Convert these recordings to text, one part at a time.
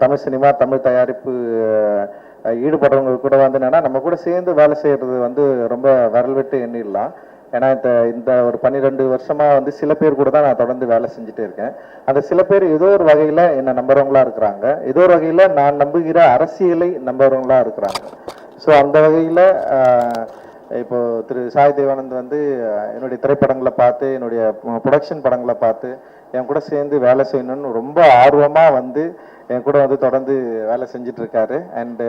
Tamil cinema Tamil தயாரிப்பு ஈடுபடுறவங்க கூட வந்து என்னன்னா நம்ம கூட சேர்ந்து வேலை செய்யறது வந்து ரொம்ப விரல் விட்டு எண்ணிடலாம். ஏன்னா இந்த ஒரு 12 வருஷமா வந்து சில பேர் கூட தான் நான் தொடர்ந்து வேலை செஞ்சுட்டே இருக்கேன். அந்த சில பேர் ஏதோ ஒரு வகையில என்ன நம்புறவங்களா இருக்கிறாங்க, ஏதோ ஒரு வகையில நான் நம்புகிற அரசியலை நம்புறவங்களா இருக்கிறாங்க. ஸோ அந்த வகையில இப்போ திரு சாய் தேவானந்த் வந்து என்னுடைய திரைப்படங்களை பார்த்து, என்னுடைய ப்ரொடக்ஷன் படங்களை பார்த்து என் கூட சேர்ந்து வேலை செய்யணும்னு ரொம்ப ஆர்வமா வந்து என் கூட வந்து தொடர்ந்து வேலை செஞ்சுட்டு இருக்காரு. அண்டு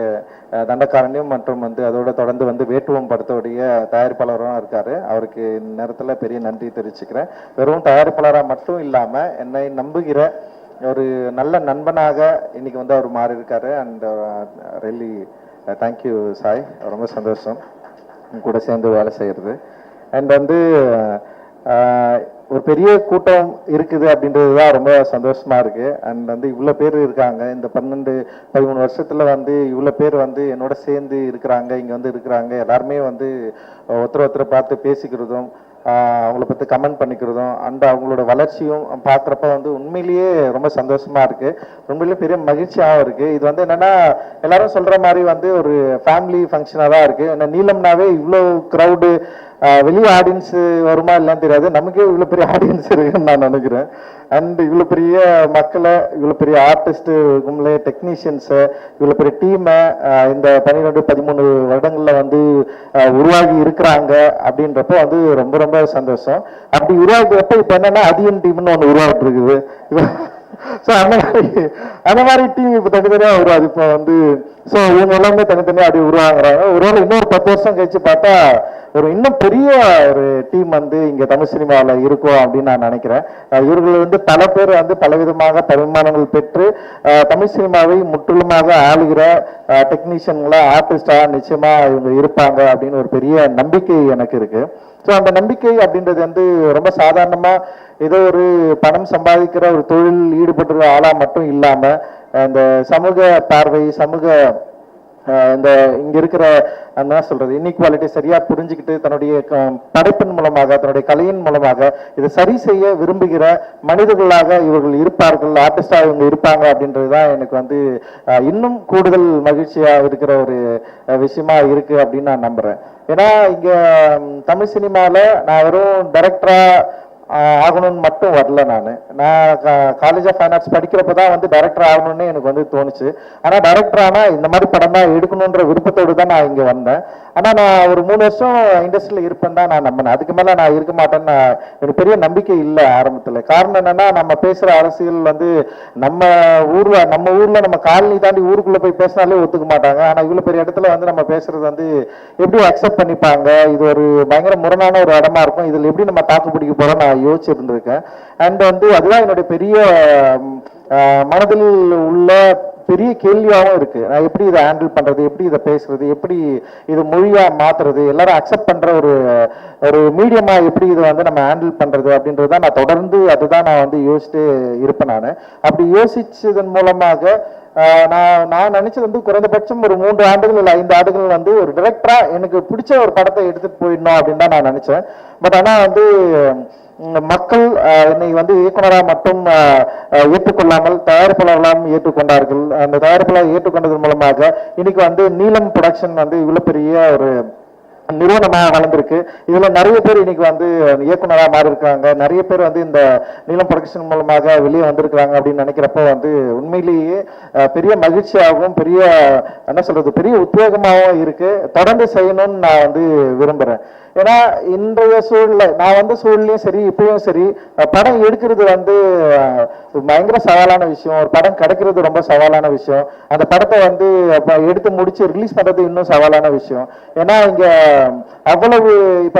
தண்டகாரண்யம் மற்றும் வந்து அதோட தொடர்ந்து வந்து வேட்டுவம் படத்தோடைய தயாரிப்பாளரும் இருக்காரு. அவருக்கு இந்த நேரத்தில் பெரிய நன்றி தெரிவிச்சுக்கிறேன். வெறும் தயாரிப்பாளராக மட்டும் இல்லாமல் என்னை நம்புகிற ஒரு நல்ல நண்பனாக இன்னைக்கு வந்து அவர் மாறி இருக்காரு. அண்ட் ரியலி தேங்க்யூ சாய், ரொம்ப சந்தோஷம் கூட சேர்ந்து வேலை செய்யறது. அண்ட் வந்து ஒரு பெரிய கூட்டம் இருக்குது அப்படின்றது தான் ரொம்ப சந்தோஷமா இருக்கு. அண்ட் வந்து இவ்வளோ பேர் இருக்காங்க. இந்த 12-13 வருஷத்துல வந்து இவ்வளோ பேர் வந்து என்னோட சேர்ந்து இருக்கிறாங்க, இங்கே வந்து இருக்கிறாங்க. எல்லாருமே வந்து ஒருத்தரை பார்த்து பேசிக்கிறதும் அவங்கள பற்றி கமெண்ட் பண்ணிக்கிறதும் அண்ட் அவங்களோட வளர்ச்சியும் பார்க்குறப்ப வந்து உண்மையிலேயே ரொம்ப சந்தோஷமா இருக்கு, உண்மையிலேயே பெரிய மகிழ்ச்சியாகவும் இருக்கு. இது வந்து என்னன்னா எல்லாரும் சொல்ற மாதிரி வந்து ஒரு ஃபேமிலி ஃபங்க்ஷனாக தான் இருக்கு. ஏன்னா நீலம்னாவே இவ்வளோ க்ரௌடு, வெளியே ஆடியன்ஸ் வருமா இல்லைன்னு தெரியாது, நமக்கே இவ்வளோ பெரிய ஆடியன்ஸ் இருக்குன்னு நான் நினைக்கிறேன். அண்ட் இவ்வளோ பெரிய மக்களை, இவ்வளோ பெரிய ஆர்டிஸ்ட்டு கும்பலே, டெக்னீஷியன்ஸு, இவ்வளோ பெரிய டீமை இந்த 12-13 வருடங்களில் வந்து உருவாகி இருக்கிறாங்க அப்படின்றப்போ வந்து ரொம்ப ரொம்ப சந்தோஷம். அப்படி உருவாக்குறப்ப இப்போ என்னன்னா அதியன் டீம்னு ஒன்று உருவாகிட்டு இருக்குது. ஸோ அந்த மாதிரி டீம் இப்போ தனித்தனியாக உருவாது. இப்போ வந்து ஸோ இவங்க எல்லாமே தனித்தனியாக அப்படி உருவாங்குறாங்க. ஒருவேளை இன்னொரு 10 வருஷம் கழிச்சு பார்த்தா ஒரு இன்னும் பெரிய ஒரு டீம் வந்து இங்கே தமிழ் சினிமாவில் இருக்கும் அப்படின்னு நான் நினைக்கிறேன். இவர்கள் வந்து பல பேர் வந்து பலவிதமாக பரிமாணங்கள் பெற்று தமிழ் சினிமாவை முற்றிலுமாக ஆளுகிற டெக்னீஷியன்களா, ஆர்டிஸ்டா நிச்சயமா இவங்க இருப்பாங்க அப்படின்னு ஒரு பெரிய நம்பிக்கை எனக்கு இருக்கு. ஸோ அந்த நம்பிக்கை அப்படின்றது வந்து ரொம்ப சாதாரணமா ஏதோ ஒரு பணம் சம்பாதிக்கிற ஒரு தொழில் ஈடுபடுற ஆளா மட்டும் இல்லாம இந்த சமூக பார்வை, சமூக இந்த இங்க இருக்கிற என்ன சொல்றது இன்இக்வாலிட்டி சரியா புரிஞ்சுக்கிட்டு தன்னுடைய படைப்பின் மூலமாக, தன்னுடைய கலையின் மூலமாக இதை சரி செய்ய விரும்புகிற மனிதர்களாக இவர்கள் இருப்பார்கள், ஆர்டிஸ்டா இவங்க இருப்பாங்க அப்படின்றதுதான் எனக்கு வந்து இன்னும் கூடுதல் மகிழ்ச்சியா இருக்கிற ஒரு விஷயமா இருக்கு அப்படின்னு நான் நம்புறேன். ஏன்னா இங்க தமிழ் சினிமால நான் வெறும் டைரக்டரா ஆகணும்னு மட்டும் வரல. நான் காலேஜ் ஆஃப் ஃபைன் ஆர்ட்ஸ் படிக்கிறப்ப தான் வந்து டைரக்டர் ஆகணும்னு எனக்கு வந்து தோணுச்சு. ஆனால் டைரக்டர் ஆனால் இந்த மாதிரி படம் தான் எடுக்கணுன்ற விருப்பத்தோடு தான் நான் இங்கே வந்தேன். ஆனால் நான் ஒரு 3 வருஷம் இண்டஸ்ட்ரியில் இருப்பேன் தான் நான் நம்பினேன். அதுக்கு மேலே நான் இருக்க மாட்டேன்னு எனக்கு பெரிய நம்பிக்கை இல்லை ஆரம்பத்தில். காரணம் என்னன்னா நம்ம பேசுகிற அரசியல் வந்து நம்ம ஊரில் நம்ம காலனி தாண்டி ஊருக்குள்ளே போய் பேசினாலே ஒத்துக்க மாட்டாங்க. ஆனால் இவ்வளோ பெரிய இடத்துல வந்து நம்ம பேசுறது வந்து எப்படி அக்செப்ட் பண்ணிப்பாங்க, இது ஒரு பயங்கர முரணான ஒரு இடமா இருக்கும், இதில் எப்படி நம்ம தாக்கு பிடிக்க போகிறோம் நான் யோசிச்சு இருந்திருக்கேன். அண்ட் வந்து அதுதான் என்னுடைய பெரிய மனதில் உள்ள பெரிய கேள்வியாகவும் இருக்கு. நான் எப்படி இதை ஹேண்டில் பண்றது, எப்படி இதை பேசுறது, எப்படி இது மொழியா மாத்துறது, எல்லாரும் அக்செப்ட் பண்ற ஒரு மீடியமா எப்படி இதை வந்து நம்ம ஹேண்டில் பண்றது அப்படின்றத நான் தொடர்ந்து அதுதான் நான் வந்து யோசிச்சுட்டு இருப்பேன். நான் அப்படி யோசிச்சதன் மூலமாக நான் நினைச்சது வந்து குறைந்தபட்சம் ஒரு 3 ஆண்டுகள் இல்லை 5 ஆண்டுகள் வந்து ஒரு டைரக்டரா எனக்கு பிடிச்ச ஒரு படத்தை எடுத்துட்டு போயிடணும் அப்படின்னு தான் நான் நினைச்சேன். பட் ஆனால் வந்து மக்கள் என்னை வந்து இயக்குனராக மட்டும் ஏற்றுக்கொள்ளாமல் தயாரிப்பாளர்களாம் ஏற்றுக்கொண்டார்கள். அந்த தயாரிப்பாளர் ஏற்றுக்கொண்டதன் மூலமாக இன்னைக்கு வந்து நீலம் ப்ரொடக்ஷன் வந்து இவ்வளவு பெரிய ஒரு நிறுவனமாக வளர்ந்துருக்கு. இதுல நிறைய பேர் இன்னைக்கு வந்து இயக்குனராக மாறி இருக்காங்க, நிறைய பேர் வந்து இந்த நீலம் ப்ரொடக்ஷன் மூலமாக வெளியே வந்திருக்கிறாங்க அப்படின்னு நினைக்கிறப்ப வந்து உண்மையிலேயே பெரிய மகிழ்ச்சியாகவும் பெரிய என்ன சொல்றது பெரிய உத்வேகமாகவும் இருக்கு. தொடர்ந்து செய்யணும்னு நான் வந்து விரும்புறேன். ஏன்னா இன்றைய சூழ்நிலை நான் வந்து சூழ்நிலையும் சரி இப்பயும் சரி படம் எடுக்கிறது வந்து பயங்கர சவாலான விஷயம், ஒரு படம் கிடைக்கிறது ரொம்ப சவாலான விஷயம், அந்த படத்தை வந்து எடுத்து முடிச்சு ரிலீஸ் பண்றது இன்னும் சவாலான விஷயம். ஏன்னா இங்க அவ்வளவு இப்ப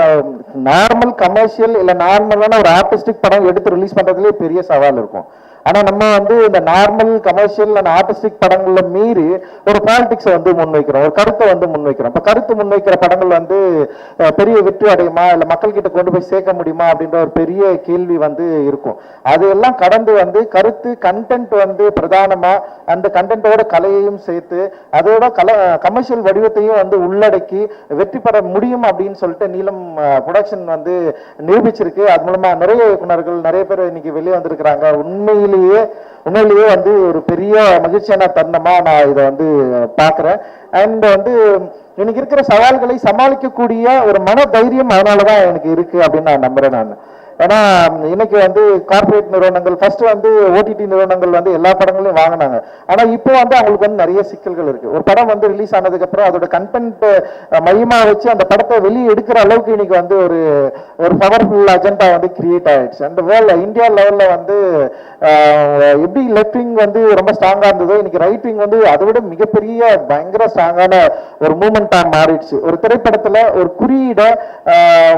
நார்மல் கமர்ஷியல் இல்ல நார்மலான ஒரு ஆர்டிஸ்டிக் படம் எடுத்து ரிலீஸ் பண்றதுலேயே பெரிய சவால் இருக்கும். ஆனா நம்ம வந்து இந்த நார்மல் கமர்ஷியல் அண்ட் ஆர்டிஸ்டிக் படங்கள்ல மீறி ஒரு பாலிடிக்ஸை வந்து முன்வைக்கிறோம், ஒரு கருத்தை வந்து முன்வைக்கிறோம். இப்ப கருத்து முன்வைக்கிற படங்கள் வந்து பெரிய வெற்றி அடையுமா இல்ல மக்கள் கிட்ட கொண்டு போய் சேர்க்க முடியுமா அப்படின்ற ஒரு பெரிய கேள்வி வந்து இருக்கும். அது எல்லாம் கடந்து வந்து கருத்து கண்டென்ட் வந்து பிரதானமா அந்த கண்டென்ட்டோட கலையையும் சேர்த்து அதோட கமர்ஷியல் வடிவத்தையும் வந்து உள்ளடக்கி வெற்றி பெற முடியும் அப்படின்னு சொல்லிட்டு நீலம் ப்ரொடக்ஷன் வந்து நிரூபிச்சிருக்கு. அது மூலமா நிறைய இயக்குனர்கள் நிறைய பேர் இன்னைக்கு வெளியே வந்திருக்கிறாங்க. உண்மையிலேயே உண்மையிலேயே வந்து ஒரு பெரிய மகிழ்ச்சியான தருணமா நான் இதை வந்து பார்க்குறேன். அண்ட் வந்து எனக்கு இருக்கிற சவால்களை சமாளிக்கக்கூடிய ஒரு மன தைரியம் அதனாலதான் எனக்கு இருக்கு அப்படின்னு நான் நம்புறேன். நான் ஏன்னா இன்னைக்கு வந்து கார்பரேட் நிறுவனங்கள் ஃபர்ஸ்ட் வந்து ஓடிடி நிறுவனங்கள் வந்து எல்லா படங்களையும் வாங்கினாங்க. ஆனா இப்போ வந்து அவங்களுக்கு வந்து நிறைய சிக்கல்கள் இருக்கு. ஒரு படம் வந்து ரிலீஸ் ஆனதுக்கு அப்புறம் அதோட கண்டென்ட் மையமா வச்சு அந்த படத்தை வெளியே எடுக்கிற அளவுக்கு இன்னைக்கு வந்து ஒரு பவர்ஃபுல் அஜெண்டா வந்து கிரியேட் ஆயிடுச்சு. அந்த வேர்ல்ட் இந்தியா லெவல்ல வந்து எப்படி லெஃப்ட் விங் வந்து ரொம்ப ஸ்ட்ராங்கா இருந்ததோ இன்னைக்கு ரைட் விங் வந்து அதை விட மிகப்பெரிய பயங்கர ஸ்ட்ராங்கான ஒரு மூமெண்டா மாறிடுச்சு. ஒரு திரைப்படத்துல ஒரு குறியீட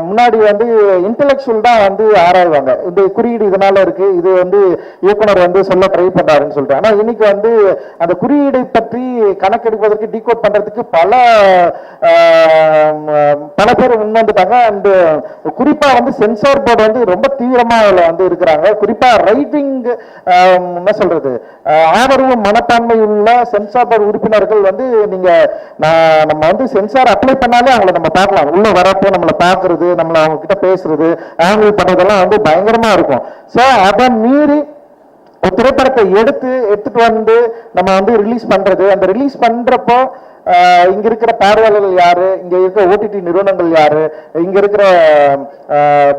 முன்னாடி வந்து இன்டெலெக்சுவல் தான் வந்து ஆராய்வாங்க. இந்த குறியீடு இதனால இருக்கு, இது வந்து இயக்குனர் வந்து சொல்ல ட்ரை பண்றாருன்னு சொல்லிட்டு. ஆனா இன்னைக்கு வந்து அந்த குறியீடை பற்றி கணக்கெடுப்பதற்கு டீகோட் பண்றதுக்கு பல பேர் முன்வந்துட்டாங்க. அண்ட் குறிப்பா வந்து சென்சார் போர்டு வந்து ரொம்ப தீவிரமா அதுல வந்து இருக்கிறாங்க. குறிப்பா ரைட்டிங் என்ன சொல்றது ஆதரவு மனப்பான்மை உள்ள சென்சார் போர்டு உறுப்பினர்கள் வந்து நீங்க நம்ம வந்து சென்சார் அப்ளை பண்ணாலே அவங்களை நம்ம பார்க்கலாம். உள்ள வரப்போ நம்மளை பார்க்கறது, நம்மளை அவங்க கிட்ட பேசுறது, ஆங்கிள் பண்றதெல்லாம் வந்து பயங்கரமா இருக்கும். ஸோ அதை மீறி ஒரு திரைப்படத்தை எடுத்துட்டு வந்து நம்ம வந்து ரிலீஸ் பண்றது, அந்த ரிலீஸ் பண்றப்போ இங்க இருக்கிற பார்வையாளர்கள் யாரு, இங்க இருக்கிற ஓடிடி நிறுவனங்கள் யாரு, இங்க இருக்கிற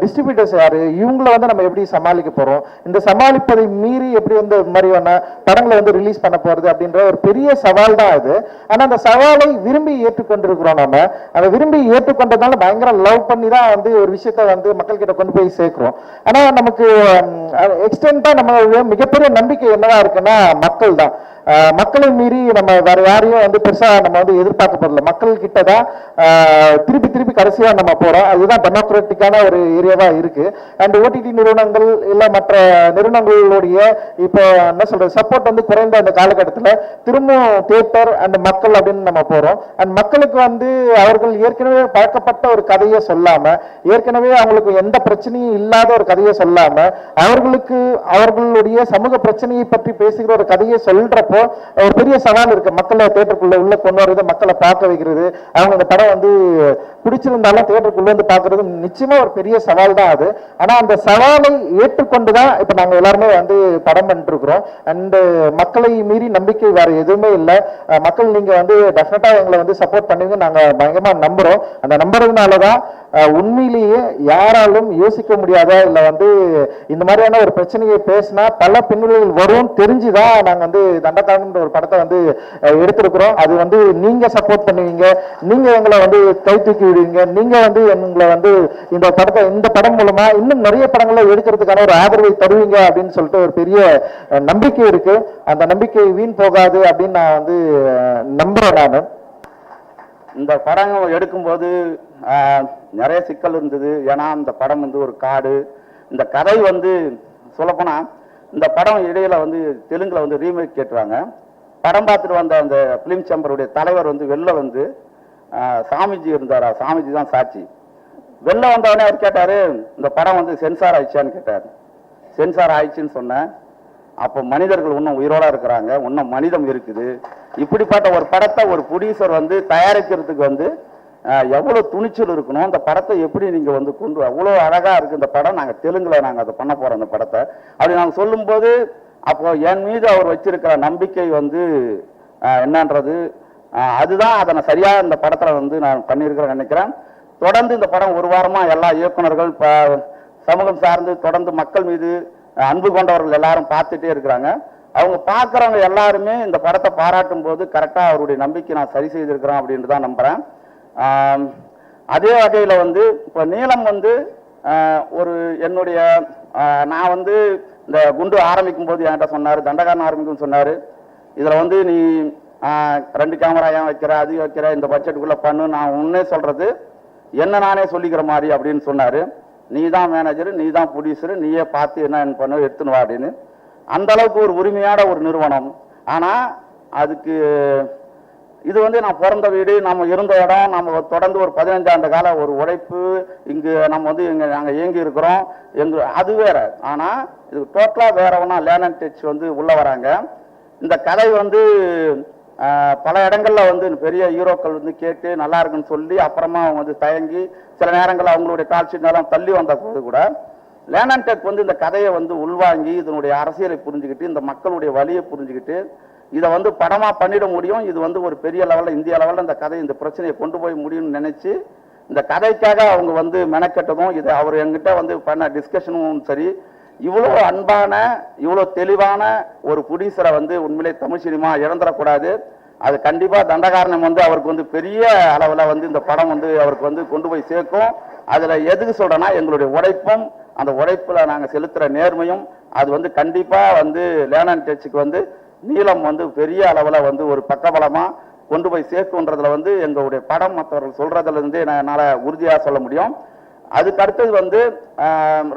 டிஸ்ட்ரிபியூட்டர்ஸ் யாரு, இவங்களை வந்து நம்ம எப்படி சமாளிக்க போறோம், இந்த சமாளிப்பதை மீறி எப்படி வந்து மாதிரியான படங்களை வந்து ரிலீஸ் பண்ண போறது அப்படின்ற ஒரு பெரிய சவால் தான் அது. ஆனா அந்த சவாலை விரும்பி ஏற்றுக்கொண்டிருக்கிறோம். நம்ம அதை விரும்பி ஏற்றுக்கொண்டதால பயங்கர லவ் பண்ணி தான் வந்து ஒரு விஷயத்த வந்து மக்கள் கிட்ட கொண்டு போய் சேர்க்கிறோம். ஆனா நமக்கு எக்ஸ்டென்டா நம்ம மிகப்பெரிய நம்பிக்கை என்னவா இருக்குன்னா மக்கள் தான். மக்களை மீறி நம்ம வேற யாரையும் வந்து பெருசா நம்ம வந்து எதிர்பார்க்க போறதில்ல. மக்கள் கிட்டதான் திருப்பி கடைசியா நம்ம போறோம். அதுதான் டெமோக்ராட்டிக்கான ஒரு ஏரியாவா இருக்கு. அண்ட் ஓடிடி நிறுவனங்கள் இல்ல மற்ற நிறுவனங்களுடைய இப்போ என்ன சொல்றது சப்போர்ட் வந்து குறைந்த அந்த காலகட்டத்தில் திரும்பவும் தியேட்டர் அண்ட் மக்கள் அப்படின்னு நம்ம போறோம். அண்ட் மக்களுக்கு வந்து அவர்கள் ஏற்கனவே பழக்கப்பட்ட ஒரு கதையை சொல்லாம, ஏற்கனவே அவங்களுக்கு எந்த பிரச்சனையும் இல்லாத ஒரு கதையை சொல்லாம, அவர்களுடைய சமூக பிரச்சனையை பற்றி பேசுகிற ஒரு கதையை சொல்ற ஒரு பெரிய சவால் இருக்கு. மக்களை தியேட்டருக்குள்ள உள்ள கொண்டு வருது, மக்களை பார்க்க வைக்கிறது, அவங்க இந்த படம் வந்து பிடிச்சிருந்தாலும் தியேட்டருக்குள்ள வந்து பார்க்கறது நிச்சயமா ஒரு பெரிய சவால் தான் அது. ஆனா அந்த சவாலை ஏற்றுக்கொண்டுதான் இப்ப நாங்க எல்லாருமே வந்து படம் பண்ணிட்டு இருக்கிறோம். அண்ட் மக்களை மீறி நம்பிக்கை வேற எதுவுமே இல்லை. மக்கள் நீங்க வந்து டெஃபினட்டா எங்களை வந்து சப்போர்ட் பண்ணுவீங்க நாங்க பயங்கரமா நம்புறோம். அந்த நம்புறதுனாலதான் உண்மையிலேயே யாராலும் யோசிக்க முடியாத இல்ல வந்து இந்த மாதிரியான ஒரு பிரச்சனையை பேசினா பல பின்னணிகள் வரும் தெரிஞ்சுதான் நாங்க வந்து தண்டகாரன்ற ஒரு படத்தை வந்து எடுத்திருக்கிறோம். அது வந்து நீங்க சப்போர்ட் பண்ணுவீங்க, நீங்க எங்களை வந்து கை தூக்கி விடுவீங்க, நீங்க வந்து எங்களை வந்து இந்த படம் மூலமா இன்னும் நிறைய படங்களை எடுக்கிறதுக்கான ஒரு ஆதரவை தருவீங்க அப்படின்னு சொல்லிட்டு ஒரு பெரிய நம்பிக்கை இருக்கு. அந்த நம்பிக்கை வீண் போகாது அப்படின்னு நான் வந்து நம்புறேன். நான் இந்த படம் எடுக்கும்போது நிறைய சிக்கல் இருந்தது. ஏன்னா இந்த படம் வந்து ஒரு காடு, இந்த கதை வந்து சொல்லப்போனா இந்த படம் இடையில வந்து தெலுங்குல வந்து ரீமேக் கேட்டுறாங்க. படம் பார்த்துட்டு வந்த அந்த பிலிம் சேம்பருடைய தலைவர் வந்து வெளில வந்து சாமிஜி இருந்தாரா, சாமிஜி தான் சாட்சி. வெளில வந்தவொடனே அவர் கேட்டாரு, இந்த படம் வந்து சென்சார் ஆயிடுச்சான்னு கேட்டார். சென்சார் ஆயிடுச்சுன்னு சொன்னேன். அப்போ மனிதர்கள் இன்னும் உயிரோட இருக்கிறாங்க, இன்னும் மனிதம் இருக்குது. இப்படிப்பட்ட ஒரு படத்தை ஒரு ப்ரொடியூசர் வந்து தயாரிக்கிறதுக்கு வந்து எவ்வளவு துணிச்சல் இருக்கணும், அந்த படத்தை எப்படி நீங்க வந்து கொண்டு அவ்வளோ அழகா இருக்கு இந்த படம், நாங்க தெலுங்குல நாங்க அதை பண்ண போறோம் அந்த படத்தை அப்படி நாங்க சொல்லும்போது அப்போ என் மீது அவர் வச்சிருக்கிற நம்பிக்கை வந்து என்னன்றது அதுதான் அதை நான் சரியா இந்த படத்துல வந்து நான் பண்ணியிருக்கிறேன் நினைக்கிறேன். தொடர்ந்து இந்த படம் ஒரு வாரமா எல்லா இயக்குநர்கள் சமூகம் சார்ந்து தொடர்ந்து மக்கள் மீது அன்பு கொண்டவர்கள் எல்லாரும் பார்த்துட்டே இருக்கிறாங்க. அவங்க பார்க்குறவங்க எல்லாருமே இந்த படத்தை பாராட்டும் போது கரெக்டாக அவருடைய நம்பிக்கை நான் சரி செய்திருக்கிறேன் அப்படின்ட்டு தான் நம்புகிறேன். அதே வகையில் வந்து இப்போ நீலம் வந்து ஒரு என்னுடைய நான் வந்து இந்த குண்டு ஆரம்பிக்கும் போது என்கிட்ட சொன்னார், தண்டகாரன் ஆரம்பிக்கும் சொன்னார், இதில் வந்து நீ 2 கேமரா ஏன் வைக்கிற, அது வைக்கிற, இந்த பட்ஜெட்டுக்குள்ளே பண்ணு, நான் உன்னே சொல்கிறது என்ன நானே சொல்லிக்கிற மாதிரி அப்படின்னு சொன்னார். நீ தான் மேனேஜரு, நீ தான் ப்ரொடியூசரு, நீயே பார்த்து என்ன பண்ண எடுத்துன்னு வா அப்படின்னு. அந்த அளவுக்கு ஒரு உரிமையான ஒரு நிறுவனம். ஆனால் அதுக்கு இது வந்து நான் பிறந்த வீடு, நம்ம இருந்த இடம், நம்ம தொடர்ந்து ஒரு 15 ஆண்டு கால ஒரு உழைப்பு, இங்கு நம்ம வந்து நாங்கள் இயங்கி இருக்கிறோம் அது வேற. ஆனால் இது டோட்டலாக வேற ஒன்றா லேர்ன் டச் வந்து உள்ளே வராங்க. இந்த கதை வந்து பல இடங்கள்ல வந்து பெரிய ஹீரோக்கள் வந்து கேட்டு நல்லா இருக்குன்னு சொல்லி அப்புறமா அவங்க வந்து தயங்கி சில நேரங்களில் அவங்களுடைய காட்சினாலும் தள்ளி வந்த போது கூட லேண்ட் டெக் வந்து இந்த கதையை வந்து உள்வாங்கி இதனுடைய அரசியலை புரிஞ்சுக்கிட்டு இந்த மக்களுடைய வழியை புரிஞ்சுக்கிட்டு இதை வந்து படமா பண்ணிட முடியும். இது வந்து ஒரு பெரிய லெவலில் இந்திய லெவலில் இந்த கதை இந்த பிரச்சனையை கொண்டு போய் முடியும்னு நினைச்சு இந்த கதைக்காக அவங்க வந்து மெனக்கெட்டதும் இது அவர் என்கிட்ட வந்து பண்ண டிஸ்கஷனும் சரி, இவ்வளோ அன்பான இவ்வளோ தெளிவான ஒரு ப்ரொடியூசரை வந்து உண்மையிலே தமிழ் சினிமா இழந்துடக்கூடாது. அது கண்டிப்பாக தண்டகாரணம் வந்து அவருக்கு வந்து பெரிய அளவில் வந்து இந்த படம் வந்து அவருக்கு வந்து கொண்டு போய் சேர்க்கும். அதில் எதுக்கு சொல்கிறேன்னா எங்களுடைய உழைப்பும் அந்த உழைப்பில் நாங்கள் செலுத்துகிற நேர்மையும் அது வந்து கண்டிப்பாக வந்து லேண்ட் டச்சுக்கு வந்து நீளம் வந்து பெரிய அளவில் வந்து ஒரு பக்கபலமாக கொண்டு போய் சேர்க்குன்றதுல வந்து எங்களுடைய படம் மற்றவர்கள் சொல்றதுல இருந்து என்னால் உறுதியாக சொல்ல முடியும். அதுக்கு அடுத்தது வந்து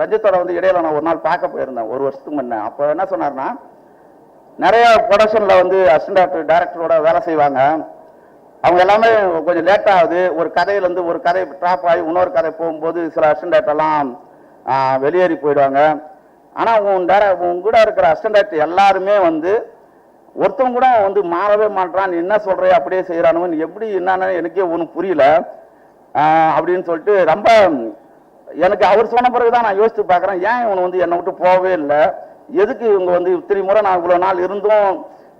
ரஞ்சித்தோட வந்து இடையில நான் ஒரு நாள் பார்க்க போயிருந்தேன், ஒரு வருஷத்துக்கு முன்னே. அப்போ என்ன சொன்னார்னா, நிறைய ப்ரொடக்ஷனில் வந்து அசிஸ்டன்ட் டைரக்டரோட வேலை செய்வாங்க. அவங்க எல்லாமே கொஞ்சம் லேட் ஆகுது. ஒரு கதையிலேருந்து ஒரு கதை ட்ராப் ஆகி இன்னொரு கதை போகும்போது சில அசிஸ்டன்ட் டைரக்டர்லாம் வெளியேறி போயிடுவாங்க. ஆனால் உன் கூட இருக்கிற அசிஸ்டன்ட் டைரக்டர் எல்லாருமே வந்து ஒருத்தவங்க கூட வந்து மாறவே மாட்டான், நீ என்ன சொல்ற அப்படியே செய்யறானு எப்படி என்னன்னு எனக்கே ஒன்றும் புரியல அப்படின்னு சொல்லிட்டு ரொம்ப எனக்கு அவர் சொன்ன பிறகுதான் நான் யோசிச்சு பார்க்குறேன், ஏன் இவனை வந்து என்னை விட்டு போகவே இல்லை, எதுக்கு இவங்க வந்து இத்தனை முறை நான் இவ்வளோ நாள் இருந்தும்.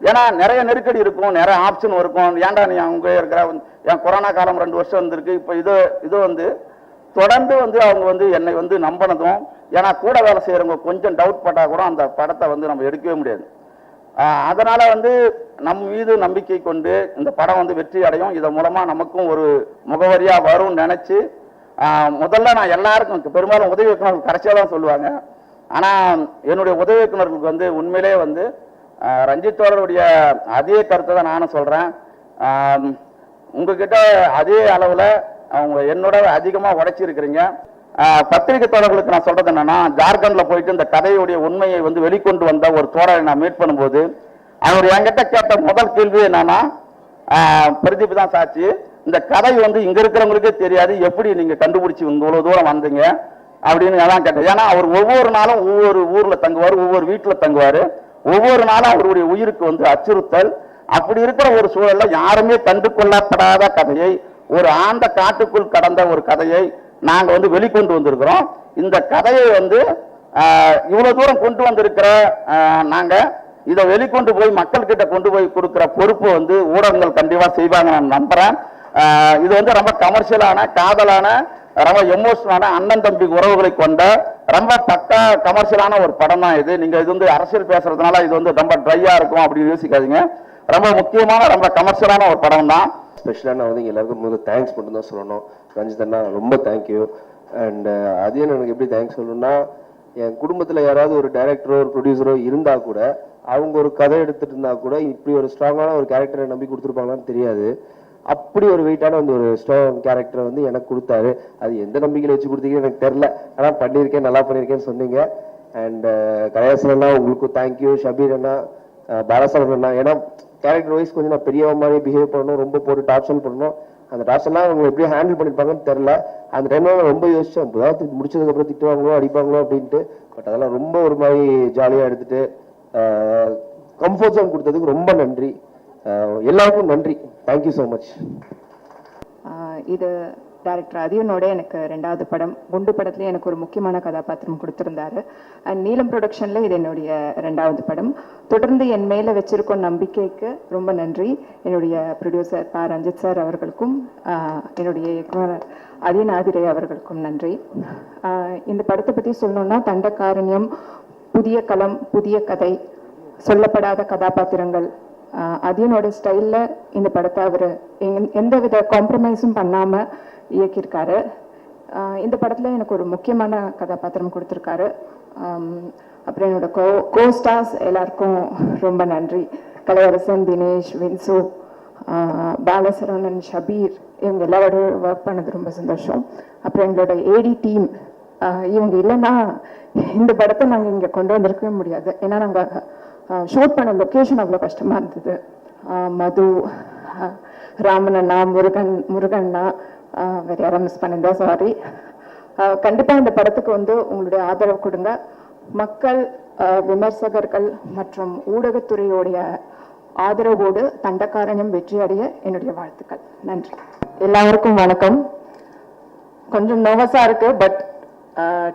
ஏன்னா நிறைய நெருக்கடி இருக்கும், நிறைய ஆப்ஷன் இருக்கும். ஏன்டா நீ அவங்க இருக்கிற என் கொரோனா காலம் 2 வருஷம் வந்திருக்கு. இப்போ இது வந்து தொடர்ந்து வந்து அவங்க வந்து என்னை வந்து நம்பினதும், ஏன்னா கூட வேலை செய்யறவங்க கொஞ்சம் டவுட் பட்டா கூட அந்த படத்தை வந்து நம்ம எடுக்கவே முடியாது. அதனால வந்து நம் மீது நம்பிக்கை கொண்டு இந்த படம் வந்து வெற்றி அடையும், இதன் மூலமா நமக்கும் ஒரு முகவரியா வரும்னு நினைச்சு முதல்ல நான் எல்லாருக்கும் பெரும்பாலும் உதவி இயக்குநர்கள் கடைசியாக தான் சொல்லுவாங்க. ஆனா என்னுடைய உதவி இயக்குநர்களுக்கு வந்து உண்மையிலே வந்து ரஞ்சித்தோடைய அதே கருத்தை தான் நானும் சொல்றேன். உங்ககிட்ட அதே அளவுல அவங்க என்னோட அதிகமா உடைச்சிருக்கிறீங்க. பத்திரிகை தோழர்களுக்கு நான் சொல்றது என்னன்னா, ஜார்க்கண்ட்ல போயிட்டு இந்த கதையுடைய உண்மையை வந்து வெளிக்கொண்டு வந்த ஒரு தோழரை நான் மீட் பண்ணும்போது அவர் என்கிட்ட கேட்ட முதல் கேள்வி என்னன்னா, பிரதீப் தான் சாட்சி, இந்த கதை வந்து இங்க இருக்கிறவங்களுக்கே தெரியாது, எப்படி நீங்க கண்டுபிடிச்சி இவ்வளவு தூரம் வந்தீங்க அப்படின்னு எல்லாம் கேட்டேன். ஏன்னா அவர் ஒவ்வொரு நாளும் ஒவ்வொரு ஊர்ல தங்குவார், ஒவ்வொரு வீட்டுல தங்குவாரு, ஒவ்வொரு நாளும் அவருடைய உயிருக்கு வந்து அச்சுறுத்தல். அப்படி இருக்கிற ஒரு சூழல்ல யாருமே கண்டு கொள்ளப்படாத கதையை, ஒரு ஆண்ட காட்டுக்குள் கடந்த ஒரு கதையை நாங்க வந்து வெளிக்கொண்டு வந்திருக்கிறோம். இந்த கதையை வந்து இவ்வளவு தூரம் கொண்டு வந்திருக்கிற நாங்க இதை வெளிக்கொண்டு போய் மக்கள் கிட்ட கொண்டு போய் கொடுக்கிற பொறுப்பு வந்து ஊடகங்கள் கண்டிப்பா செய்வாங்க நான் நம்புறேன். இது வந்து ரொம்ப கமர்ஷியலான, காதலான, ரொம்ப எமோஷனலான அண்ணன் தம்பி உறவுகளை கொண்ட ரொம்ப பக்கா கமர்ஷியலான ஒரு படம் தான் இது. நீங்க இது வந்து அரசியல் பேசுறதுனால இது வந்து ரொம்ப ட்ரையா இருக்கும் அப்படின்னு யோசிக்காதீங்க. ரொம்ப முக்கியமான, ரொம்ப கமர்ஷியலான ஒரு படம் தான். ஸ்பெஷலாக நான் வந்து இங்கே எல்லாருக்கும் முதல்ல தேங்க்ஸ் மட்டும் தான் சொல்லணும். ரஞ்சித் அண்ணா ரொம்ப தேங்க்யூ. அண்ட் அதே எனக்கு எப்படி தேங்க்ஸ் சொல்லணும்னா, என் குடும்பத்தில் யாராவது ஒரு டைரக்டரோ ஒரு ப்ரொடியூசரோ இருந்தால் கூட, அவங்க ஒரு கதை எடுத்துட்டு இருந்தா கூட இப்படி ஒரு ஸ்ட்ராங்கான ஒரு கேரக்டரை நம்பி கொடுத்துருப்பாங்களான்னு தெரியாது. அப்படி ஒரு வெயிட்டான வந்து ஒரு ஸ்ட்ராங் கேரக்டரை வந்து எனக்கு கொடுத்தாரு. அது எந்த நம்பிக்கையில் வச்சு கொடுத்தீங்கன்னு எனக்கு தெரில, ஆனால் பண்ணியிருக்கேன், நல்லா பண்ணியிருக்கேன்னு சொன்னீங்க. அண்ட் கலையாசன் அண்ணா உங்களுக்கும் தேங்க்யூ. ஷபீர் அண்ணா, பாலசரன் அண்ணா, ஏன்னா கேரக்டர் வைஸ் கொஞ்சம் நான் பெரிய மாதிரி பிஹேவ் பண்ணணும், ரொம்ப போட்டு டார்ச்சர் பண்ணணும். அந்த டார்ச்சர்லாம் அவங்க எப்படி ஹேண்டில் பண்ணியிருப்பாங்கன்னு தெரில. அந்த டைம்ல நான் ரொம்ப யோசிச்சேன், ஏதாவது முடிச்சதுக்கப்புறம் திட்டுவாங்களோ அடிப்பாங்களோ அப்படின்ட்டு. பட் அதெல்லாம் ரொம்ப ஒரு மாதிரி ஜாலியாக எடுத்துட்டு கம்ஃபர்ட் ஜோன் கொடுத்ததுக்கு ரொம்ப நன்றி. எல்லாருக்கும் நன்றி. Thank you so much. இது டைரக்டர் அதியனோட எனக்கு 2வது படம். குண்டு படத்துலேயே எனக்கு ஒரு முக்கியமான கதாபாத்திரம் கொடுத்துருந்தாரு. அண்ட் நீலம் ப்ரொடக்ஷனில் இது என்னுடைய 2வது படம். தொடர்ந்து என் மேலே வச்சிருக்கும் நம்பிக்கைக்கு ரொம்ப நன்றி. என்னுடைய ப்ரொடியூசர் ரஞ்சித் சார் அவர்களுக்கும், என்னுடைய இயக்குனர் அதியன் ஆதிரை அவர்களுக்கும் நன்றி. இந்த படத்தை பற்றி சொல்லணும்னா, தண்டகாரண்யம், புதிய களம், புதிய கதை, சொல்லப்படாத கதாபாத்திரங்கள், அதியனோட ஸ்டைலில் இந்த படத்தை அவர் எந்தவித காம்ப்ரமைஸும் பண்ணாமல் இயக்கியிருக்காரு. இந்த படத்தில் எனக்கு ஒரு முக்கியமான கதாபாத்திரம் கொடுத்துருக்காரு. அப்புறம் என்னோட கோஸ்டார்ஸ் எல்லாருக்கும் ரொம்ப நன்றி. கலையரசன், தினேஷ், வின்சு, பாலசரவணன், ஷபீர், இவங்க எல்லாரோட ஒர்க் பண்ணது ரொம்ப சந்தோஷம். அப்புறம் எங்களோட ஏடி டீம், இவங்க இல்லைன்னா இந்த படத்தை நாங்கள் இங்கே கொண்டு வந்திருக்கவே முடியாது. ஏன்னா நாங்கள் ஷூட் பண்ண லொக்கேஷன் அவ்வளோ கஷ்டமாக இருந்தது. மது, ராமனண்ணா, முருகண்ணா, வேறு யாரும் மிஸ் பண்ணியிருந்தா சாரி. கண்டிப்பாக இந்த படத்துக்கு வந்து உங்களுடைய ஆதரவு கொடுங்க. மக்கள், விமர்சகர்கள் மற்றும் ஊடகத்துறையோடைய ஆதரவோடு தண்டகாரண்யம் வெற்றி அடைய என்னுடைய வாழ்த்துக்கள். நன்றி. எல்லாருக்கும் வணக்கம். கொஞ்சம் நர்வஸாக இருக்கு, பட்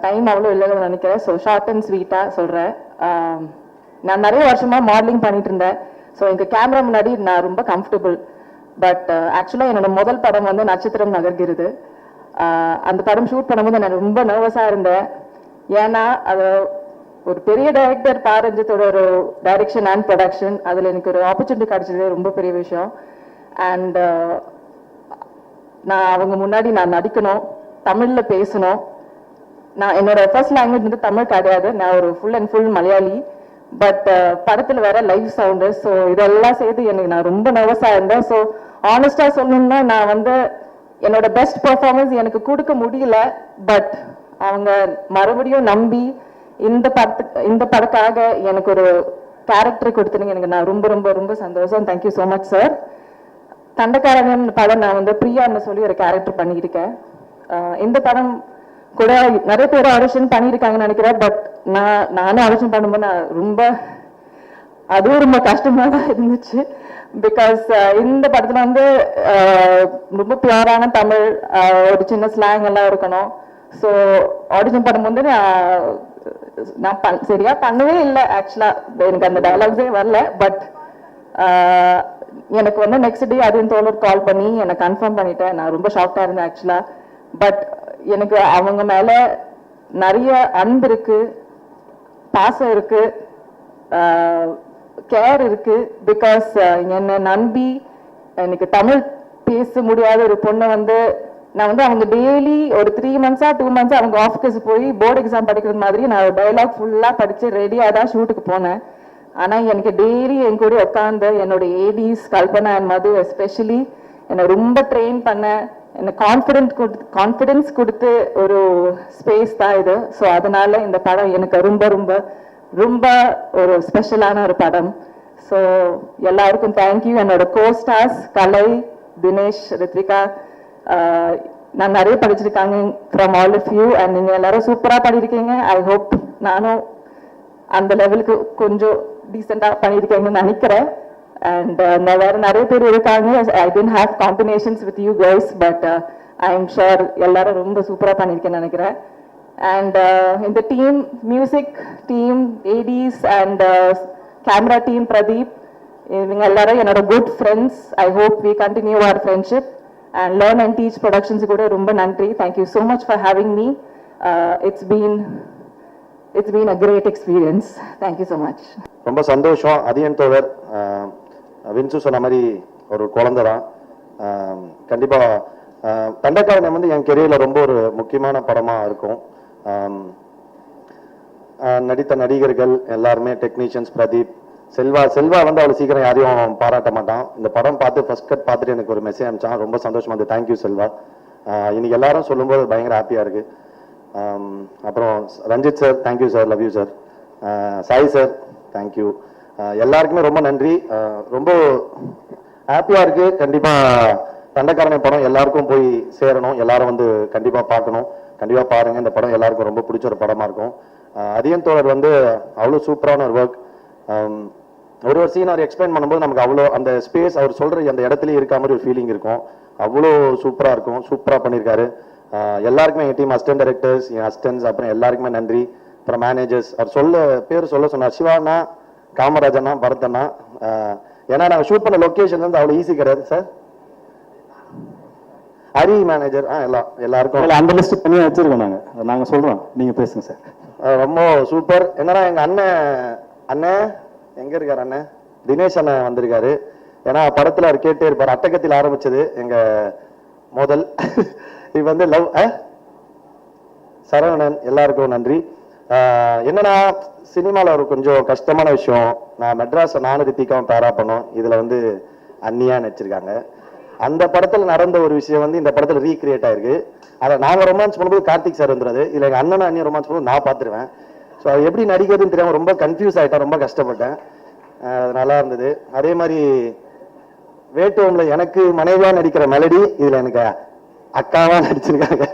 டைம் அவ்வளோ இல்லைன்னு நினைக்கிறேன். ஸோ ஷார்ட் அண்ட் ஸ்வீட்டாக சொல்கிறேன். நான் நிறைய வருஷமாக மாடலிங் பண்ணிட்டு இருந்தேன். ஸோ எங்கள் கேமரா முன்னாடி நான் ரொம்ப கம்ஃபர்டபுள். பட் ஆக்சுவலாக என்னோட முதல் படம் வந்து நட்சத்திரம் நகர்கிறது. அந்த படம் ஷூட் பண்ணும்போது நான் ரொம்ப நர்வஸாக இருந்தேன். ஏன்னா அது ஒரு பெரிய டைரக்டர் பாரஞ்சித்தோட ஒரு டைரக்ஷன் அண்ட் ப்ரொடக்ஷன், அதில் எனக்கு ஒரு ஆப்பர்ச்சுனிட்டி கிடைச்சது ரொம்ப பெரிய விஷயம். அண்ட் நான் அவங்க முன்னாடி நான் நடிக்கணும், தமிழில் பேசணும். நான் என்னோட ஃபர்ஸ்ட் லாங்குவேஜ் வந்து தமிழ் கிடையாது, நான் ஒரு full and full Malayali. But படத்தில் வேற லைவ் சவுண்டு. ஸோ இதெல்லாம் சேர்த்து எனக்கு நான் ரொம்ப நர்வஸாக இருந்தேன். ஸோ ஆனஸ்டாக சொல்லணும்னா நான் வந்து என்னோட பெஸ்ட் பர்ஃபார்மன்ஸ் எனக்கு கொடுக்க முடியல. பட் அவங்க மறுபடியும் நம்பி இந்த படத்துக்காக எனக்கு ஒரு கேரக்டர் கொடுத்துருங்க. எனக்கு நான் ரொம்ப ரொம்ப ரொம்ப சந்தோஷம். Thank you so much sir. Thandakaaran படம் நான் வந்து பிரியான்னு சொல்லி ஒரு கேரக்டர் பண்ணியிருக்கேன். இந்த படம் கூட நிறைய பேர் ஆடிஷன் பண்ணியிருக்காங்கன்னு நினைக்கிறேன். பட் நானும் ஆடிஷன் பண்ணும்போது நான் ரொம்ப அதுவும் ரொம்ப கஷ்டமா தான் இருந்துச்சு. பிகாஸ் இந்த படத்துல வந்து ரொம்ப பியூரான தமிழ், ஒரு சின்ன ஸ்லாங் எல்லாம் இருக்கணும். ஸோ ஆடிஷன் பண்ணும்போது நான் சரியா பண்ணவே இல்லை. ஆக்சுவலா எனக்கு அந்த டயலாக்ஸே வரல. பட் எனக்கு வந்து நெக்ஸ்ட் டே அதுன்னு தோழர் கால் பண்ணி என்னை கன்ஃபார்ம் பண்ணிட்டேன். நான் ரொம்ப ஷாக்டா இருந்தேன் ஆக்சுவலா. பட் எனக்கு அவங்க மேல நிறைய அன்பு இருக்கு, பாசம் இருக்கு, கேர் இருக்கு. பிகாஸ் என்னை நம்பி எனக்கு தமிழ் பேச முடியாத ஒரு பொண்ணை வந்து நான் வந்து அவங்க டெய்லி ஒரு 3 months 2 months அவங்க ஆஃபீஸ் போய் போர்டு எக்ஸாம் படிக்கிறது மாதிரி நான் டைலாக் ஃபுல்லாக படித்து ரெடியாக தான் ஷூட்டுக்கு போனேன். ஆனால் எனக்கு டெய்லி என் கூட உட்காந்து என்னோட ADs Kalpana and Madhu especially என்னை ரொம்ப ட்ரெயின் பண்ண, என்னை கான்ஃபிடென்ஸ் கொடுத்து ஒரு ஸ்பேஸ் தான் இது. ஸோ அதனால இந்த படம் எனக்கு ரொம்ப ரொம்ப ரொம்ப ஒரு ஸ்பெஷலான ஒரு படம். ஸோ எல்லாருக்கும் தேங்க்யூ. என்னோட கோஸ்டார்ஸ் கலை, தினேஷ், ரித்விகா, நான் நிறைய படிச்சிருக்காங்க from all of you. And நீங்கள் எல்லாரும் சூப்பராக பண்ணியிருக்கீங்க. ஐ ஹோப் நானும் அந்த லெவலுக்கு கொஞ்சம் டீசெண்டாக பண்ணியிருக்கேங்கன்னு நினைக்கிறேன். அண்ட் வேற நிறைய பேர் இருக்காங்க. I didn't have combinations with you guys, but I am sure எல்லாரும் ரொம்ப சூப்பராக பண்ணியிருக்கேன்னு நினைக்கிறேன். அண்ட் இந்த team, music team, ADs and camera team, Pradeep, இவங்க எல்லாரும் என்னோட good friends. I hope we continue our friendship. And Learn and Teach Productions கூட ரொம்ப நன்றி. Thank you so much for having me. It's been a great experience. Thank you so much. ரொம்ப சந்தோஷம். அதியன் தோழர் வின்சு சொன்ன மாதிரி ஒரு குழந்தை தான். கண்டிப்பாக தண்டக்காரன் வந்து என் கெரியரில் ரொம்ப ஒரு முக்கியமான படமாக இருக்கும். நடித்த நடிகர்கள் எல்லாருமே, டெக்னீஷியன்ஸ், பிரதீப், செல்வா வந்து அவ்வளோ சீக்கிரம் யாரையும் பாராட்ட மாட்டான். இந்த படம் பார்த்து ஃபர்ஸ்ட் கட் பார்த்துட்டு எனக்கு ஒரு மெசேஜ் அனுப்பிச்சான். ரொம்ப சந்தோஷமா இருந்தது. தேங்க்யூ செல்வா. இன்னைக்கு எல்லாரும் சொல்லும்போது பயங்கர ஹாப்பியாக இருக்கு. அப்புறம் Ranjith sir, thank you sir, love you sir. Sai sir, thank you. எல்லாருக்குமே ரொம்ப நன்றி. ரொம்ப ஹாப்பியாக இருக்கு. கண்டிப்பாக தண்டக்காரனை படம் எல்லாருக்கும் போய் சேரணும். எல்லாரும் வந்து கண்டிப்பாக பார்க்கணும். கண்டிப்பாக பாருங்க. இந்த படம் எல்லாருக்கும் ரொம்ப பிடிச்ச ஒரு படமா இருக்கும். அதியன் தோழர் வந்து அவ்வளோ சூப்பரான ஒரு ஒர்க். ஒரு சீன் அவர் எக்ஸ்பிளைன் பண்ணும்போது நமக்கு அவ்வளோ அந்த ஸ்பேஸ் அவர் சொல்ற அந்த இடத்துலயே இருக்க மாதிரி ஒரு ஃபீலிங் இருக்கும். அவ்வளோ சூப்பராக இருக்கும். சூப்பராக பண்ணியிருக்காரு. எல்லாருக்குமே என் டீம் அசிஸ்டன்ட் டைரக்டர்ஸ், என் அசிஸ்டன்ஸ், அப்புறம் எல்லாருக்குமே நன்றி. அப்புறம் மேனேஜர்ஸ். அவர் பேர் சொன்னார். சிவானா, காமராஜனா, பரதனா. ஏன்னா நாங்கள் ஷூட் பண்ண லொக்கேஷன் வந்து அவ்வளோ ஈஸி கிடையாது சார். ஹரி மேனேஜர், எல்லாருக்கும் அந்த லிஸ்ட் பண்ணி வச்சிருக்கோம். நாங்கள் சொல்கிறோம், நீங்கள் பேசுங்க சார். ரொம்ப சூப்பர். என்னன்னா எங்கள் அண்ணன் எங்க இருக்காரு? அண்ணன் தினேஷ் அண்ணன் வந்திருக்காரு. ஏன்னா படத்துல அவர் கேட்டே இருப்பார். அட்டகத்தில் ஆரம்பிச்சது எங்க முதல். இது வந்து லவ். சரவணன், எல்லாருக்கும் நன்றி. என்னன்னா சினிமாவில் ஒரு கொஞ்சம் கஷ்டமான விஷயம். நான் மெட்ராஸை நானும் ரித்திகாவும் பேரா பண்ணோம். இதுல வந்து அன்னியா நடிச்சிருக்காங்க. அந்த படத்துல நடந்த ஒரு விஷயம் வந்து இந்த படத்துல ரீக்ரியேட் ஆயிருக்கு. அதை நாங்க ரொமான்ஸ் பண்ணும்போது கார்த்திக் சார் வந்துருது. இதுல எங்க அண்ணன் அண்ணியும் ரொமான்ஸ் பண்ணும்போது நான் பார்த்துருவேன். ஸோ அது எப்படி நடிக்கிறதுன்னு தெரியாமல் ரொம்ப கன்ஃபியூஸ் ஆகிட்டேன். ரொம்ப கஷ்டப்பட்டேன். அது நல்லா இருந்தது. அதே மாதிரி வேட்டுவம்ல எனக்கு மனைவியாக நடிக்கிற மெலடி இதில் எனக்கு அக்காவாக நடிச்சிருக்காங்க.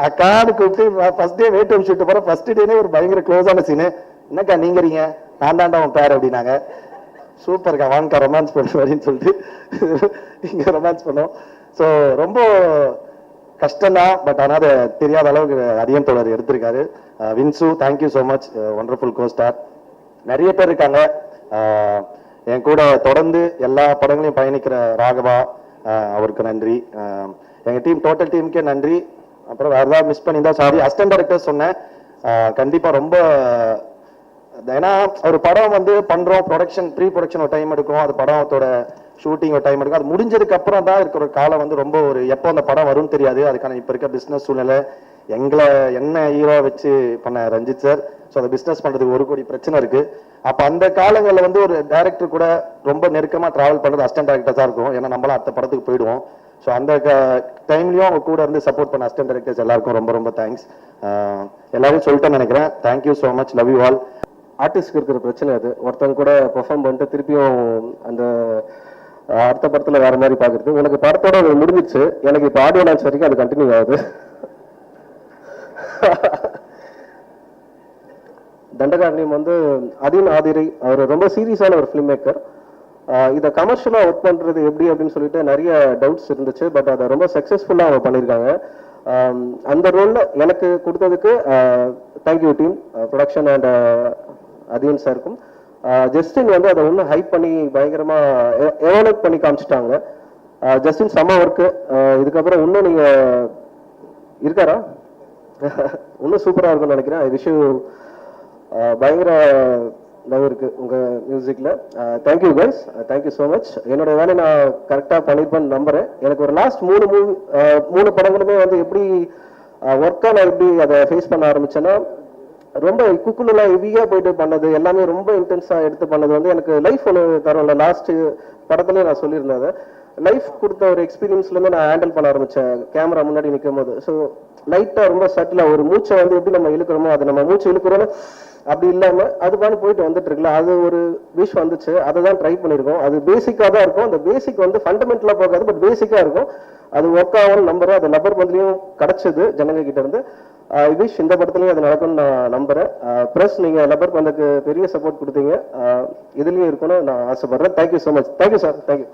அக்கான்னு கூப்பிட்டு ஃபர்ஸ்ட் டே வேட்டுவம் ஷூட்டு போகிற ஃபர்ஸ்ட் டேனே ஒரு பயங்கர க்ளோஸான சீனு. என்னக்கா நீங்கிறீங்க? நான் தாண்டா உன் பேர் அப்படின்னாங்க. சூப்பர்க்கா, வாங்கக்கா ரொமான்ஸ் பண்ணுவேன் அப்படின்னு சொல்லிட்டு இங்கே ரொமான்ஸ் பண்ணோம். ஸோ ரொம்ப கஷ்டம்தான், பட் ஆனால் அது தெரியாத அளவுக்கு அதிகம் தோழர் எடுத்திருக்காரு. Vinsu, thank you so much, wonderful co-star. நிறைய பேர் இருக்காங்க என் கூட தொடர்ந்து எல்லா படங்களையும் பயணிக்கிற ராகவா, அவருக்கு நன்றி. எங்கள் டீம், டோட்டல் டீமுக்கே நன்றி. அப்புறம் வேறு ஏதாவது மிஸ் பண்ணியிருந்தா சாரி. அசிஸ்டன்ட் டைரக்டர் சொன்னேன், கண்டிப்பாக ரொம்ப, ஏன்னா ஒரு படம் வந்து பண்ணுறோம், ப்ரீ ப்ரொடக்ஷன் ஒரு டைம் எடுக்கும், அது படத்தோட ஷூட்டிங் ஒரு டைம் எடுக்கும், அது முடிஞ்சதுக்கு அப்புறம் தான் இருக்கிற காலம் வந்து ரொம்ப ஒரு எப்போ அந்த படம் வரும்னு தெரியாது. அதுக்கான இப்போ இருக்க பிஸ்னஸ் சூழ்நிலை, என்ன ஹீரோ வச்சு பண்ண ரஞ்சித் சார், ஸோ அதை பிஸ்னஸ் பண்ணுறதுக்கு 1 கோடி பிரச்சனை இருக்கு. அப்போ அந்த காலங்களில் வந்து ஒரு டைரக்டர் கூட ரொம்ப நெருக்கமாக ட்ராவல் பண்ணுறது அசிஸ்டன்ட் டைரக்டர் தான் இருக்கும். ஏன்னா நம்மளாம் அடுத்த படத்துக்கு போயிடுவோம். ஸோ அந்த டைம்லையும் அவங்க கூட இருந்து சப்போர்ட் பண்ண அசிஸ்டன்ட் டைரக்டர்ஸ் எல்லாருக்கும் ரொம்ப ரொம்ப தேங்க்ஸ். எல்லாரும் சொல்லிட்டேன்னு நினைக்கிறேன். Thank you so much, love you all. ஆர்டிஸ்ட்க்கு இருக்கிற பிரச்சனை அது, ஒருத்தங்க கூட பெர்ஃபார்ம் பண்ணிட்டு திருப்பியும் அந்த அடுத்த படத்தில் வேற மாதிரி பார்க்குறது. எனக்கு படத்தோட அது முடிஞ்சிச்சு, எனக்கு இப்போ ஆடியோ லான்ச் வரைக்கும் அது கண்டினியூ ஆகுது. தண்டகாரண்யம் வந்து அதீன் ஆதிரை, அவர் ரொம்ப சீரியஸான ஒரு ஃபிலிம் மேக்கர். இதை கமர்ஷியலாக ஒர்க் பண்ணுறது எப்படி அப்படின்னு சொல்லிட்டு நிறைய டவுட்ஸ் இருந்துச்சு. பட் அதை ரொம்ப சக்ஸஸ்ஃபுல்லாக அவங்க பண்ணியிருக்காங்க. அந்த ரோலில் எனக்கு கொடுத்ததுக்கு thank you team, production and Atin சாருக்கும். ஜஸ்டின் வந்து அதை இன்னும் ஹைப் பண்ணி பயங்கரமாக எவாலுவேட் பண்ணி காமிச்சிட்டாங்க. ஜஸ்டின் செம்ம ஒர்க்கு. இதுக்கப்புறம் இன்னும் நீங்கள் இருக்காரா இன்னும் சூப்பராக இருக்கும்னு நினைக்கிறேன். ஐ விஷ் யூ பயங்கர லவ் இருக்கு உங்க மியூசிக்ல. Thank you guys, thank you so much. என்னோட வேலையை நான் கரெக்டாக பண்ணியிருப்பேன்னு நம்புறேன். எனக்கு ஒரு லாஸ்ட் 3 படங்களுமே வந்து எப்படி ஒர்க்காக நான் எப்படி அதை ஃபேஸ் பண்ண ஆரம்பிச்சேன்னா, ரொம்ப குக்குலாம் ஹெவியாக போயிட்டு பண்ணது எல்லாமே ரொம்ப இன்டென்ஸாக எடுத்து பண்ணது வந்து எனக்கு லைஃப் ஒன்று தரும்ல. லாஸ்ட் படத்துலேயே நான் சொல்லியிருந்தேன், லைஃப் கொடுத்த ஒரு எக்ஸ்பீரியன்ஸ்லேருந்து நான் ஹேண்டில் பண்ண ஆரம்பித்தேன் கேமரா முன்னாடி நிற்கும் போது. ஸோ லைட்டாக ரொம்ப சட்டிலாக ஒரு மூச்சை வந்து எப்படி நம்ம இழுக்கிறோமோ, அது நம்ம மூச்சு இழுக்கிறோன்னு அப்படி இல்லாமல் அது பாட்டு போயிட்டு வந்துட்டு இருக்குல்ல, அது ஒரு விஷ் வந்துச்சு. அதை தான் ட்ரை பண்ணியிருக்கோம். அது பேசிக்காக தான் இருக்கும். அந்த பேசிக் வந்து ஃபண்டமெண்டலாக போகாது, பட் பேசிக்காக இருக்கும். அது ஒர்க் ஆகும் நம்புறேன். அது லப்பர் பந்திலையும் கிடைச்சது ஜனங்க கிட்ட இருந்து. விஷ் இந்த படத்துலையும் அது நடக்கும்னு நான் நம்புறேன். ப்ளஸ் நீங்கள் லப்பர் பந்துக்கு பெரிய சப்போர்ட் கொடுத்தீங்க, இதுலேயும் இருக்கணும்னு நான் ஆசைப்படுறேன். Thank you so much. Thank you sir, thank you.